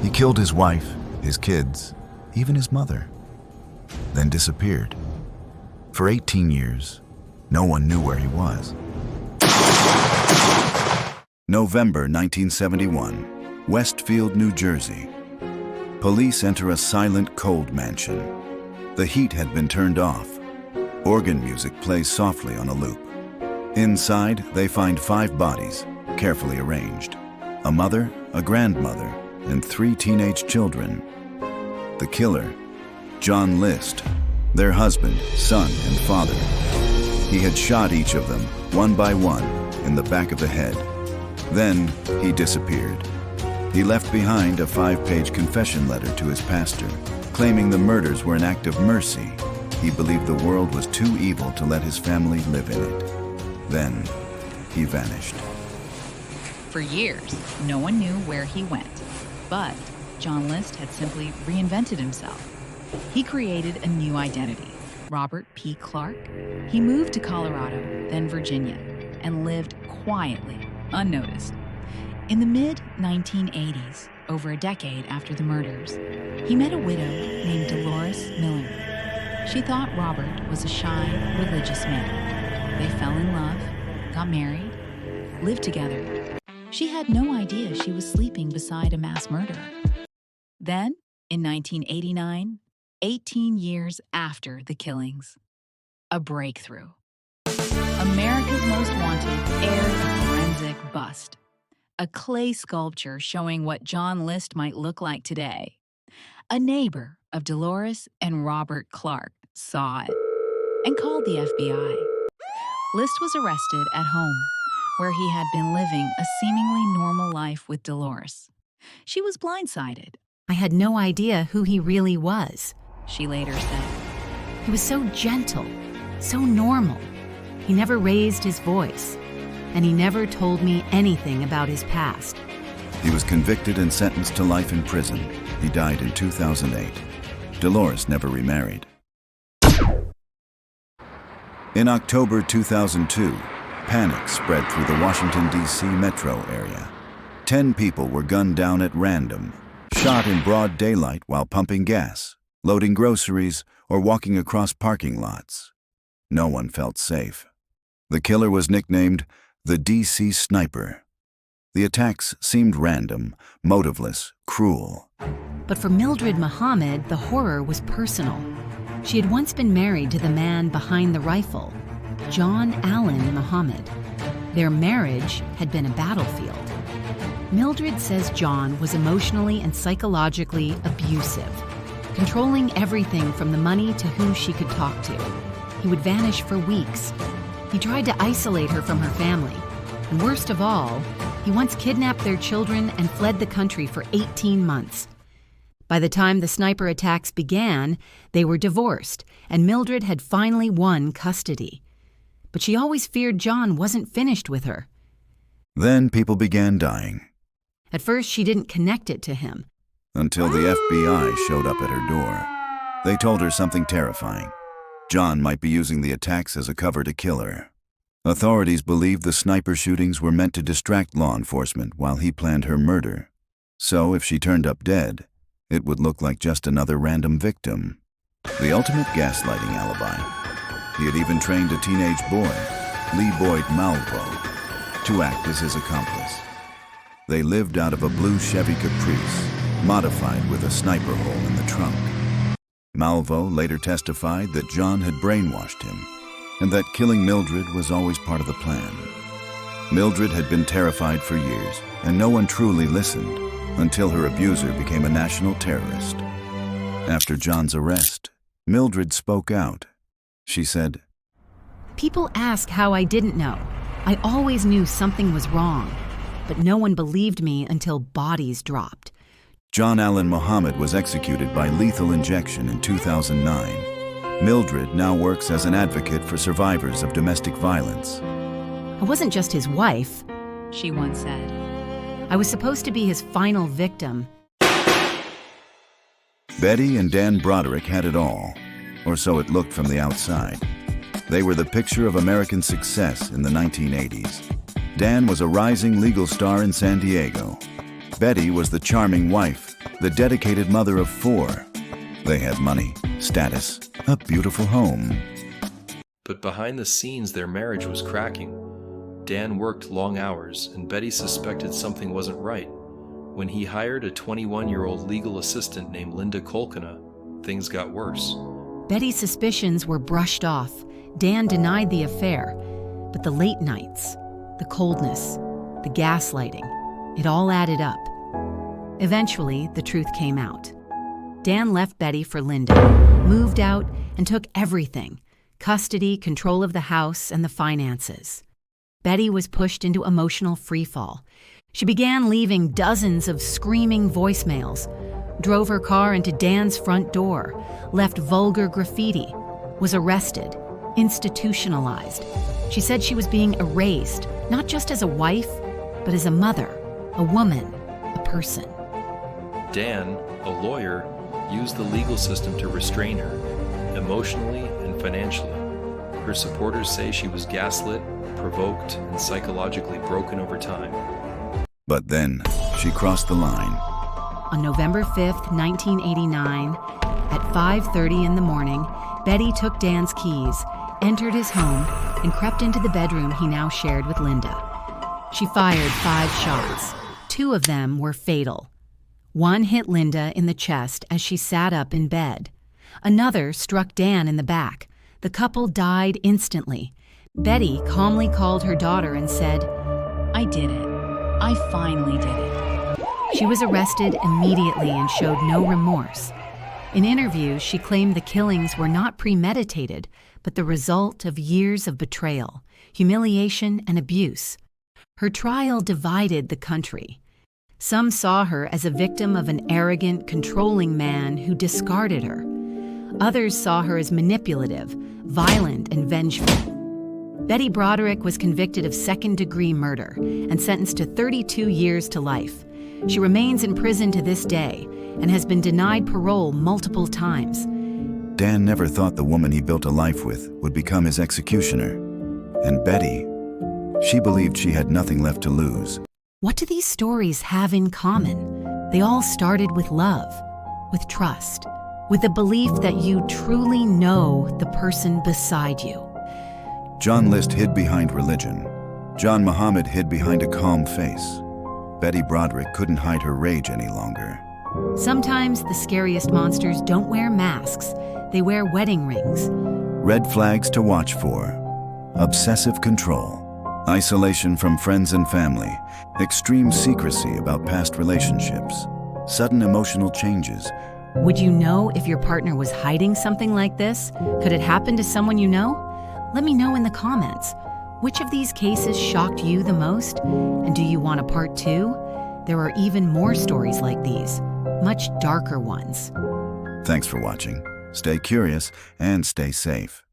He killed his wife, his kids, even his mother, then disappeared. For 18 years, no one knew where he was. November 1971, Westfield, New Jersey. Police enter a silent, cold mansion. The heat had been turned off. Organ music plays softly on a loop. Inside, they find 5 bodies, carefully arranged. A mother, a grandmother, and 3 teenage children. The killer, John List, their husband, son, and father. He had shot each of them, one by one, in the back of the head. Then he disappeared. He left behind a 5-page confession letter to his pastor, claiming the murders were an act of mercy. He believed the world was too evil to let his family live in it. Then he vanished. For years, no one knew where he went. But John List had simply reinvented himself. He created a new identity, Robert P. Clark. He moved to Colorado, then Virginia, and lived quietly, unnoticed. In the mid-1980s, over a decade after the murders, he met a widow named Dolores Miller. She thought Robert was a shy, religious man. They fell in love, got married, lived together. She had no idea she was sleeping beside a mass murderer. Then, in 1989, 18 years after the killings, a breakthrough. America's Most Wanted aired a forensic bust, a clay sculpture showing what John List might look like today. A neighbor of Dolores and Robert Clark saw it and called the FBI. List was arrested at home, where he had been living a seemingly normal life with Dolores. She was blindsided. I had no idea who he really was, she later said. He was so gentle, so normal. He never raised his voice, and he never told me anything about his past. He was convicted and sentenced to life in prison. He died in 2008. Dolores never remarried. In October 2002, panic spread through the Washington, D.C. metro area. 10 people were gunned down at random, shot in broad daylight while pumping gas, loading groceries, or walking across parking lots. No one felt safe. The killer was nicknamed the D.C. Sniper. The attacks seemed random, motiveless, cruel. But for Mildred Muhammad, the horror was personal. She had once been married to the man behind the rifle, John Allen Muhammad. Their marriage had been a battlefield. Mildred says John was emotionally and psychologically abusive, controlling everything from the money to who she could talk to. He would vanish for weeks. He tried to isolate her from her family. And worst of all, he once kidnapped their children and fled the country for 18 months. By the time the sniper attacks began, they were divorced, and Mildred had finally won custody. But she always feared John wasn't finished with her. Then people began dying. At first, she didn't connect it to him. Until the FBI showed up at her door. They told her something terrifying. John might be using the attacks as a cover to kill her. Authorities believed the sniper shootings were meant to distract law enforcement while he planned her murder. So if she turned up dead, it would look like just another random victim. The ultimate gaslighting alibi. He had even trained a teenage boy, Lee Boyd Malvo, to act as his accomplice. They lived out of a blue Chevy Caprice, modified with a sniper hole in the trunk. Malvo later testified that John had brainwashed him, and that killing Mildred was always part of the plan. Mildred had been terrified for years, and no one truly listened until her abuser became a national terrorist. After John's arrest, Mildred spoke out. She said, "People ask how I didn't know. I always knew something was wrong, but no one believed me until bodies dropped." John Allen Muhammad was executed by lethal injection in 2009. Mildred now works as an advocate for survivors of domestic violence. "I wasn't just his wife," she once said. "I was supposed to be his final victim." Betty and Dan Broderick had it all, or so it looked from the outside. They were the picture of American success in the 1980s. Dan was a rising legal star in San Diego. Betty was the charming wife, the dedicated mother of 4. They had money, status, a beautiful home. But behind the scenes, their marriage was cracking. Dan worked long hours, and Betty suspected something wasn't right. When he hired a 21-year-old legal assistant named Linda Kolkina, things got worse. Betty's suspicions were brushed off. Dan denied the affair. But the late nights, the coldness, the gaslighting, it all added up. Eventually, the truth came out. Dan left Betty for Linda, moved out, and took everything: custody, control of the house, and the finances. Betty was pushed into emotional freefall. She began leaving dozens of screaming voicemails, drove her car into Dan's front door, left vulgar graffiti, was arrested, institutionalized. She said she was being erased, not just as a wife, but as a mother, a woman, a person. Dan, a lawyer, used the legal system to restrain her, emotionally and financially. Her supporters say she was gaslit, provoked, and psychologically broken over time. But then, she crossed the line. On November 5th, 1989, at 5:30 in the morning, Betty took Dan's keys, entered his home, and crept into the bedroom he now shared with Linda. She fired 5 shots. 2 of them were fatal. One hit Linda in the chest as she sat up in bed. Another struck Dan in the back. The couple died instantly. Betty calmly called her daughter and said, I did it. I finally did it. She was arrested immediately and showed no remorse. In interviews, she claimed the killings were not premeditated, but the result of years of betrayal, humiliation, and abuse. Her trial divided the country. Some saw her as a victim of an arrogant, controlling man who discarded her. Others saw her as manipulative, violent, and vengeful. Betty Broderick was convicted of second-degree murder and sentenced to 32 years to life. She remains in prison to this day and has been denied parole multiple times. Dan never thought the woman he built a life with would become his executioner. And Betty, she believed she had nothing left to lose. What do these stories have in common? They all started with love, with trust, with the belief that you truly know the person beside you. John List hid behind religion. John Muhammad hid behind a calm face. Betty Broderick couldn't hide her rage any longer. Sometimes the scariest monsters don't wear masks. They wear wedding rings. Red flags to watch for: obsessive control, isolation from friends and family, extreme secrecy about past relationships, sudden emotional changes. Would you know if your partner was hiding something like this? Could it happen to someone you know? Let me know in the comments. Which of these cases shocked you the most? And do you want a part 2? There are even more stories like these, much darker ones. Thanks for watching. Stay curious and stay safe.